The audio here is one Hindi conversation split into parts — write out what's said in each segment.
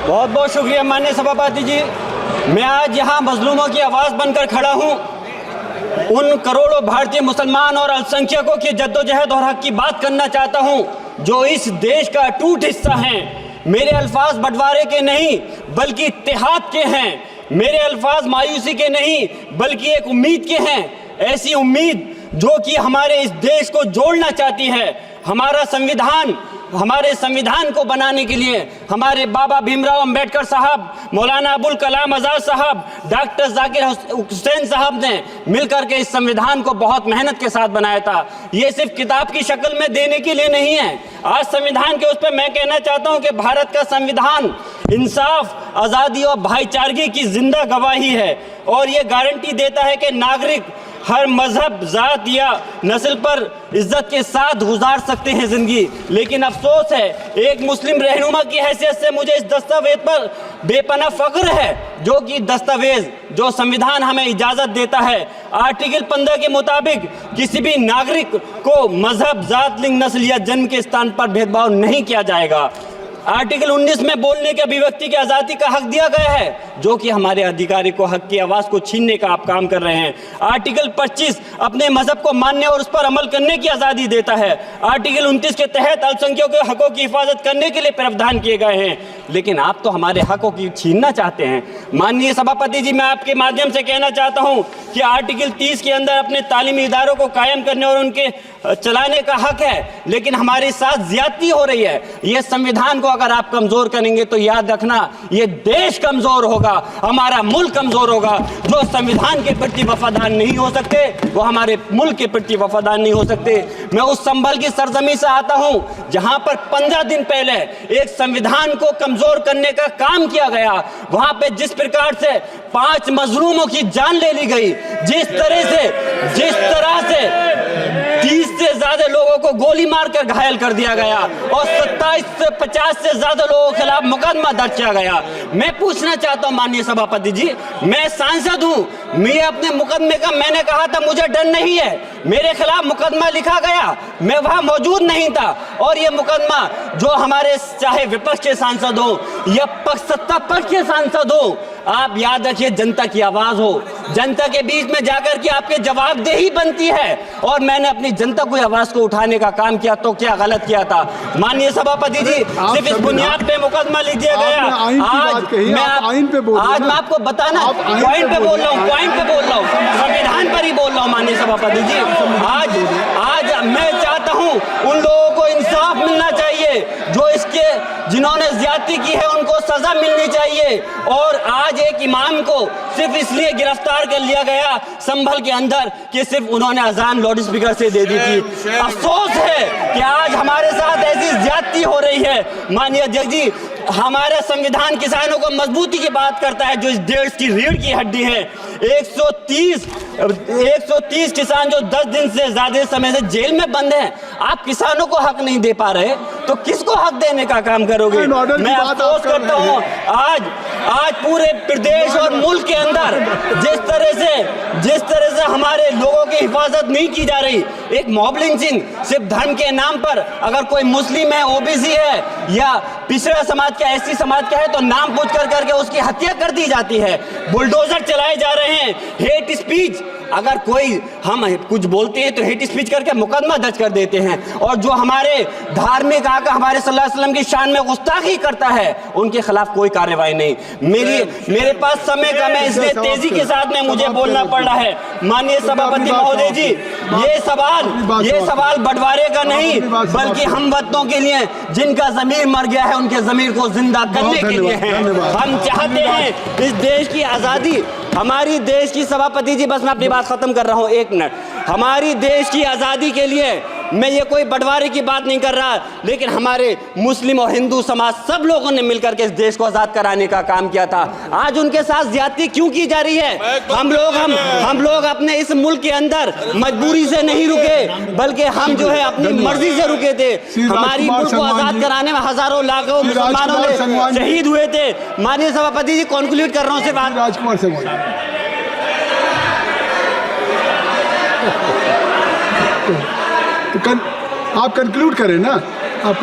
बहुत बहुत शुक्रिया माननीय सभापति जी। मैं आज यहाँ मजलूमों की आवाज़ बनकर खड़ा हूँ। उन करोड़ों भारतीय मुसलमान और अल्पसंख्यकों की जद्दोजहद और हक की बात करना चाहता हूँ जो इस देश का अटूट हिस्सा हैं। मेरे अल्फाज बंटवारे के नहीं बल्कि इत्तेहाद के हैं। मेरे अल्फाज मायूसी के नहीं बल्कि एक उम्मीद के हैं। ऐसी उम्मीद जो कि हमारे इस देश को जोड़ना चाहती है। हमारे संविधान को बनाने के लिए हमारे बाबा भीमराव अंबेडकर साहब, मौलाना अबुल कलाम आज़ाद साहब, डॉक्टर जाकिर हुसैन साहब ने मिलकर के इस संविधान को बहुत मेहनत के साथ बनाया था। ये सिर्फ किताब की शक्ल में देने के लिए नहीं है। आज संविधान के उस पर मैं कहना चाहता हूं कि भारत का संविधान इंसाफ, आज़ादी और भाईचारगी की जिंदा गवाही है और ये गारंटी देता है कि नागरिक हर मजहब, जात या नस्ल पर इज्जत के साथ गुजार सकते हैं जिंदगी। लेकिन अफसोस है, एक मुस्लिम रहनुमा की हैसियत से मुझे इस दस्तावेज पर बेपनाह फख्र है जो कि दस्तावेज जो संविधान हमें इजाज़त देता है। आर्टिकल 15 के मुताबिक किसी भी नागरिक को मजहब, जात, लिंग, नस्ल या जन्म के स्थान पर भेदभाव नहीं किया जाएगा। आर्टिकल 19 में बोलने के अभिव्यक्ति की आज़ादी का हक दिया गया है जो कि हमारे अधिकारी को हक की आवाज़ को छीनने का आप काम कर रहे हैं। आर्टिकल 25 अपने मजहब को मानने और उस पर अमल करने की आज़ादी देता है। आर्टिकल 29 के तहत अल्पसंख्यकों के हकों की हिफाजत करने के लिए प्रावधान किए गए हैं। लेकिन आप तो हमारे हकों की छीनना चाहते हैं। माननीय सभापति जी, मैं आपके माध्यम से कहना चाहता हूँ कि आर्टिकल 30 के अंदर अपने तालीमी इदारों को कायम करने और उनके चलाने का हक है, लेकिन हमारे साथ ज्यादती हो रही है। ये संविधान को अगर आप कमजोर करेंगे तो याद रखना ये देश कमजोर होगा, हमारा मुल्क कमजोर होगा। जो संविधान के प्रति वफादार नहीं हो सकते वो हमारे मुल्क के प्रति वफादार नहीं हो सकते। मैं उस संभल की सरजमी से आता हूं जहां पर 15 दिन पहले एक संविधान को कमजोर करने का काम किया गया। वहां पे जिस प्रकार से 5 मजलूमों की जान ले ली गई, जिस तरह से 30 से ज्यादा लोगों को गोली मारकर घायल कर दिया गया और 27 से 50 से ज्यादा लोगों के खिलाफ मुकदमा दर्ज किया गया। मैं पूछना चाहता हूं माननीय सभापति जी, मैं सांसद हूं, मैं अपने मुकदमे का मैंने कहा था मुझे डर नहीं है। मेरे खिलाफ मुकदमा लिखा गया, मैं वहां मौजूद नहीं था और ये मुकदमा जो हमारे चाहे विपक्ष के सांसद हो या सत्ता पक्ष के सांसद हो, आप याद रखिए जनता की आवाज हो, जनता के बीच में जाकर के आपके जवाबदेही बनती है। और मैंने अपनी जनता को आवाज को उठाने का काम किया तो क्या गलत किया था? माननीय सभापति जी, सिर्फ इस बुनियाद पे मुकदमा लीजिए गया। आज मैं आपको बताना पॉइंट पे बोल रहा हूँ, संविधान पर ही बोल रहा हूँ माननीय सभापति जी। आज मैं चाहता हूँ उन लोगों को इंसाफ मिलना चाहिए जो जिन्होंने ज्यादती की है, उनको सजा मिलनी चाहिए। और आज एक इमाम को सिर्फ इसलिए गिरफ्तार कर लिया गया संभल के अंदर कि सिर्फ उन्होंने अजान लाउड स्पीकर से दे दी थी। अफसोस है कि आज हमारे साथ ऐसी ज्यादती हो रही है। माननीय अध्यक्ष जी, हमारा संविधान किसानों को मजबूती की बात करता है जो इस देश की रीढ़ की हड्डी है। 130 किसान जो 10 दिन से ज्यादा समय से जेल में बंद हैं, आप किसानों को हक नहीं दे पा रहे तो किसको हक देने का काम करोगे? मैं अफसोस करता हूँ आज पूरे प्रदेश और मुल्क के अंदर जिस तरह से हमारे लोगों की हिफाजत नहीं की जा रही। एक मॉब लिंचिंग सिर्फ धर्म के नाम पर, अगर कोई मुस्लिम है, ओबीसी है या पिछड़ा समाज का, एससी समाज का है तो नाम पूछ करके उसकी हत्या कर दी जाती है। बुलडोजर चलाए जा रहे हैं। हेट स्पीच, अगर कोई हम कुछ बोलते हैं तो हेट स्पीच करके मुकदमा दर्ज कर देते हैं। और जो हमारे धार्मिक आका हमारे सल्लल्लाहु अलैहि वसल्लम की शान में गुस्ताखी करता है उनके खिलाफ कोई कार्रवाई नहीं। मेरे पास समय कम है इसलिए तेजी के साथ में मुझे बोलना पड़ रहा है। माननीय सभापति महोदय जी, ये सवाल बंटवारे का नहीं बल्कि हम वतनों के लिए जिनका जमीर मर गया है उनके जमीर को जिंदा करने के लिए है। हम चाहते हैं इस देश की आज़ादी, हमारी देश की सभापति जी, बस मैं अपनी बात खत्म कर रहा हूं, 1 मिनट। हमारी देश की आज़ादी के लिए मैं ये कोई बंटवारे की बात नहीं कर रहा, लेकिन हमारे मुस्लिम और हिंदू समाज सब लोगों ने मिलकर के इस देश को आज़ाद कराने का काम किया था। आज उनके साथ ज्यादती क्यों की जा रही है? हम लोग अपने इस मुल्क के अंदर मजबूरी से नहीं रुके बल्कि हम जो है अपनी मर्जी से रुके थे। हमारी मुल्क को आज़ाद कराने में हजारों लाखों मुसलमानों ने शहीद हुए थे। माननीय सभापति जी, कंक्लूड कर रहा हूँ सिर्फ राजकुमार से आप कंक्लूड करें ना, आप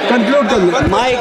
कंक्लूड कर माइक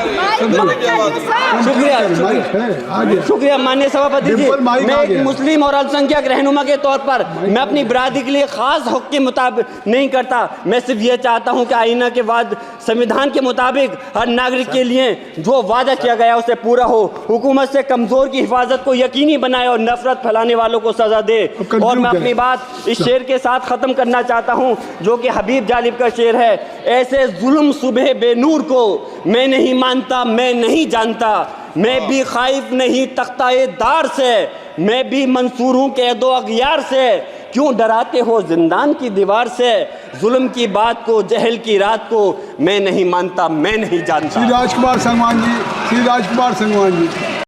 शुक्रिया माननीय सभापति जी। डिम्पल, माइक मैं आ एक गया। मुस्लिम और अल्पसंख्यक रहनुमा के तौर पर मैं अपनी बिरादरी के लिए खास हक के मुताबिक नहीं करता। मैं सिर्फ ये चाहता हूँ कि आईना के बाद संविधान के मुताबिक हर नागरिक के लिए जो वादा किया गया उसे पूरा हो, हुकूमत से कमजोर की हिफाजत को यकीनी बनाए और नफरत फैलाने वालों को सजा दे। और मैं अपनी बात इस शेर के साथ खत्म करना चाहता हूँ जो कि हबीब जालिब का शेर है। ऐसे जुल्म सुबह बेनूर को मैं नहीं मानता, मैं नहीं जानता, मैं भी खाइफ नहीं तख्ताए दार से, मैं भी मंसूर हूँ कैदो अगियार से, क्यों डराते हो जिंदान की दीवार से, जुल्म की बात को जहल की रात को मैं नहीं मानता, मैं नहीं जानता। श्री राजकुमार संगवान जी, श्री राजकुमार संगवान जी।